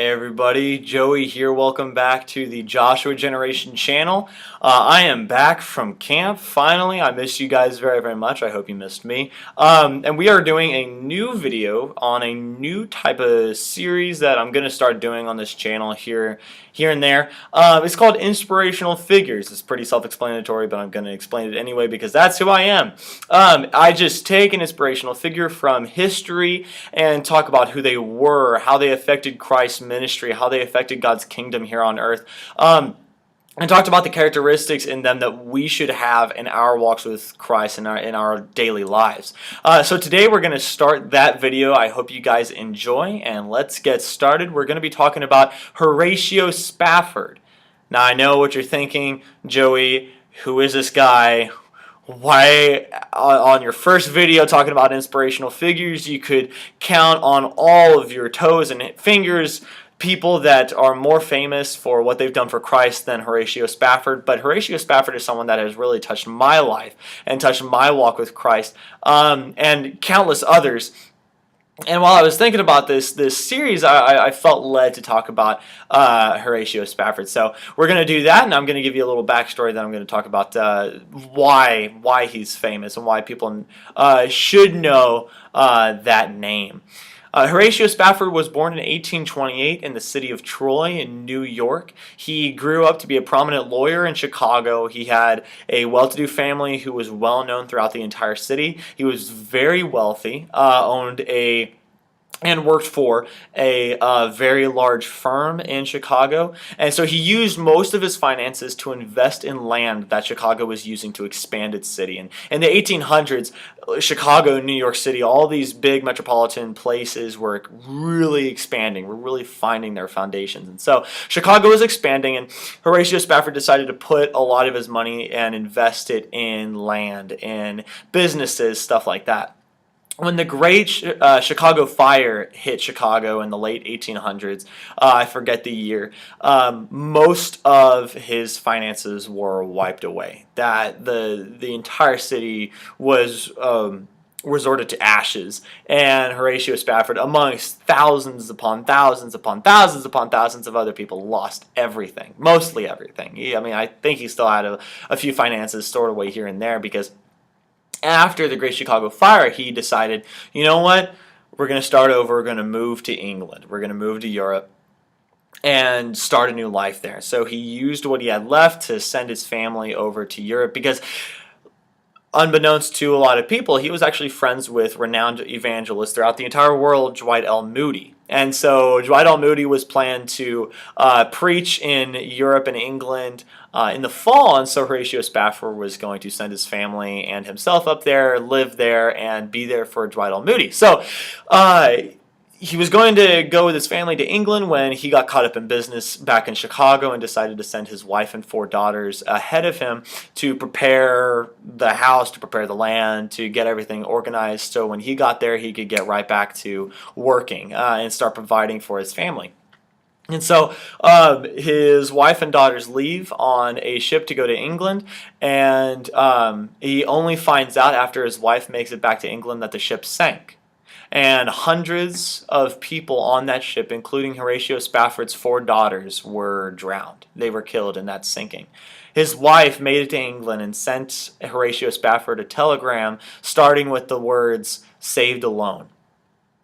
Hey everybody, Joey here. Welcome back to the Joshua Generation channel. I am back from camp, finally. I missed you guys very, very much. I hope you missed me. And we are doing a new video on a new type of series that I'm going to start doing on this channel here and there. It's called Inspirational Figures. It's pretty self-explanatory, but I'm going to explain it anyway because that's who I am. I just take an inspirational figure from history and talk about who they were, how they affected Christ's ministry, how they affected God's kingdom here on earth. And talked about the characteristics in them that we should have in our walks with Christ in our daily lives. So today we're going to start that video. I hope you guys enjoy, and let's get started. We're going to be talking about Horatio Spafford. Now I know what you're thinking, Joey, who is this guy? Why on your first video talking about inspirational figures you could count on all of your toes and fingers people that are more famous for what they've done for Christ than Horatio Spafford. But Horatio Spafford is someone that has really touched my life and touched my walk with Christ, and countless others. And while I was thinking about this series, I felt led to talk about Horatio Spafford. So we're going to do that, and I'm going to give you a little backstory. Then I'm going to talk about why he's famous and why people should know that name. Horatio Spafford was born in 1828 in the city of Troy in New York. He grew up to be a prominent lawyer in Chicago. He had a well-to-do family who was well known throughout the entire city. He was very wealthy, and worked for a very large firm in Chicago. And so he used most of his finances to invest in land that Chicago was using to expand its city. And in the 1800s, Chicago, New York City, all these big metropolitan places were really expanding, were really finding their foundations. And so Chicago was expanding, and Horatio Spafford decided to put a lot of his money and invest it in land, in businesses, stuff like that. When the Great Chicago Fire hit Chicago in the late 1800s, I forget the year, most of his finances were wiped away. That the entire city was resorted to ashes, and Horatio Spafford, amongst thousands upon thousands upon thousands upon thousands of other people, lost everything, mostly everything. I think he still had a few finances stored away here and there because after the Great Chicago Fire, he decided, you know what, we're going to start over, we're going to move to England, we're going to move to Europe and start a new life there. So he used what he had left to send his family over to Europe because, unbeknownst to a lot of people, he was actually friends with renowned evangelists throughout the entire world, Dwight L. Moody. And so Dwight L. Moody was planned to preach in Europe and England in the fall, and so Horatio Spafford was going to send his family and himself up there, live there, and be there for Dwight L. Moody. So he was going to go with his family to England when he got caught up in business back in Chicago and decided to send his wife and 4 daughters ahead of him to prepare the house, to prepare the land, to get everything organized so when he got there he could get right back to working and start providing for his family. And so his wife and daughters leave on a ship to go to England, and he only finds out after his wife makes it back to England that the ship sank. And hundreds of people on that ship, including Horatio Spafford's 4 daughters, were drowned. They were killed in that sinking. His wife made it to England and sent Horatio Spafford a telegram starting with the words, "Saved alone."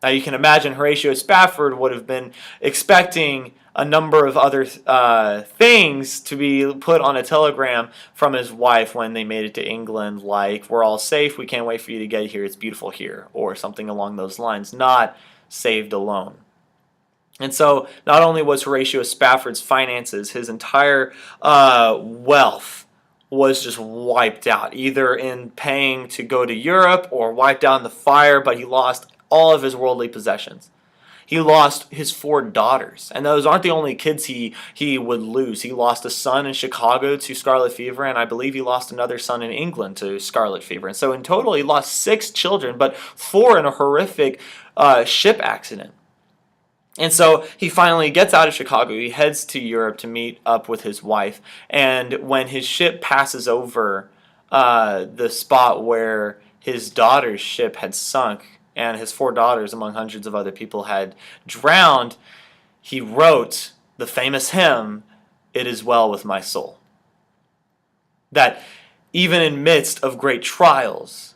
Now you can imagine Horatio Spafford would have been expecting a number of other things to be put on a telegram from his wife when they made it to England, like, "We're all safe, we can't wait for you to get here, it's beautiful here," or something along those lines, not "saved alone." And so not only was Horatio Spafford's finances, his entire wealth was just wiped out, either in paying to go to Europe or wiped out in the fire, but he lost all of his worldly possessions. He lost his 4 daughters, and those aren't the only kids he would lose. He lost a son in Chicago to scarlet fever, and I believe he lost another son in England to scarlet fever. And so in total he lost 6 children, but 4 in a horrific ship accident. And so he finally gets out of Chicago. He heads to Europe to meet up with his wife, and when his ship passes over the spot where his daughter's ship had sunk and his 4 daughters, among hundreds of other people, had drowned, he wrote the famous hymn, "It is well with my soul." That even in midst of great trials,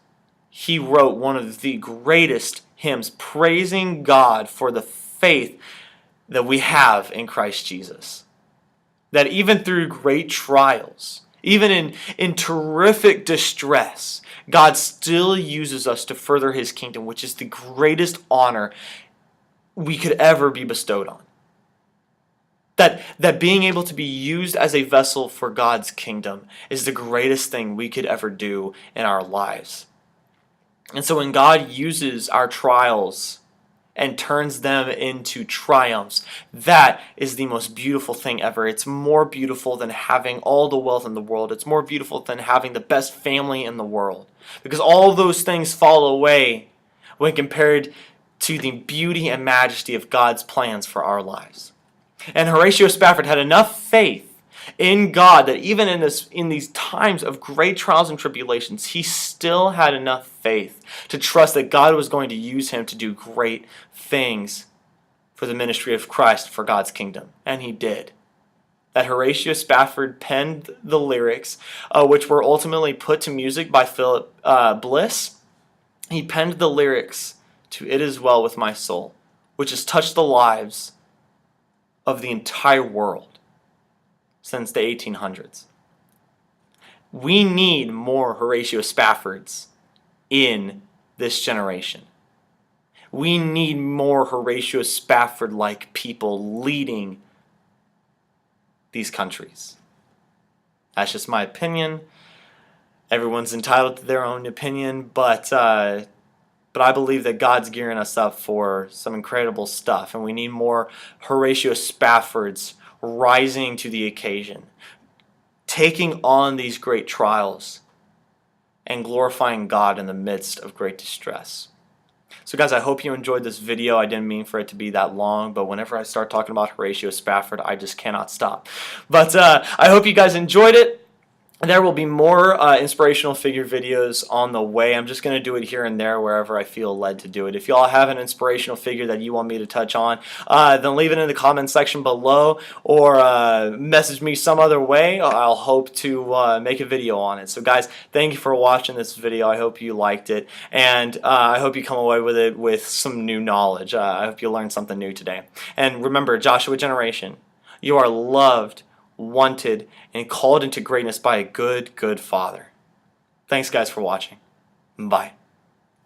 he wrote one of the greatest hymns praising God for the faith that we have in Christ Jesus. That even through great trials, even in terrific distress, God still uses us to further his kingdom, which is the greatest honor we could ever be bestowed on. That being able to be used as a vessel for God's kingdom is the greatest thing we could ever do in our lives. And so when God uses our trials and turns them into triumphs, that is the most beautiful thing ever. It's more beautiful than having all the wealth in the world. It's more beautiful than having the best family in the world. Because all those things fall away when compared to the beauty and majesty of God's plans for our lives. And Horatio Spafford had enough faith in God that even in these times of great trials and tribulations, he still had enough faith to trust that God was going to use him to do great things for the ministry of Christ, for God's kingdom. And he did. That Horatio Spafford penned the lyrics, which were ultimately put to music by Philip Bliss. He penned the lyrics to "It Is Well With My Soul," which has touched the lives of the entire world since the 1800s. We need more Horatio Spaffords in this generation. We need more Horatio Spafford-like people leading these countries. That's just my opinion. Everyone's entitled to their own opinion, but I believe that God's gearing us up for some incredible stuff, and we need more Horatio Spaffords rising to the occasion, taking on these great trials, and glorifying God in the midst of great distress. So guys, I hope you enjoyed this video. I didn't mean for it to be that long, but whenever I start talking about Horatio Spafford, I just cannot stop. But I hope you guys enjoyed it. There will be more inspirational figure videos on the way. I'm just going to do it here and there wherever I feel led to do it. If y'all have an inspirational figure that you want me to touch on, then leave it in the comment section below, or message me some other way. I'll hope to make a video on it. So guys, thank you for watching this video. I hope you liked it, and I hope you come away with it with some new knowledge. I hope you learned something new today. And remember, Joshua Generation, you are loved, wanted, and called into greatness by a good, good Father. Thanks guys for watching. Bye.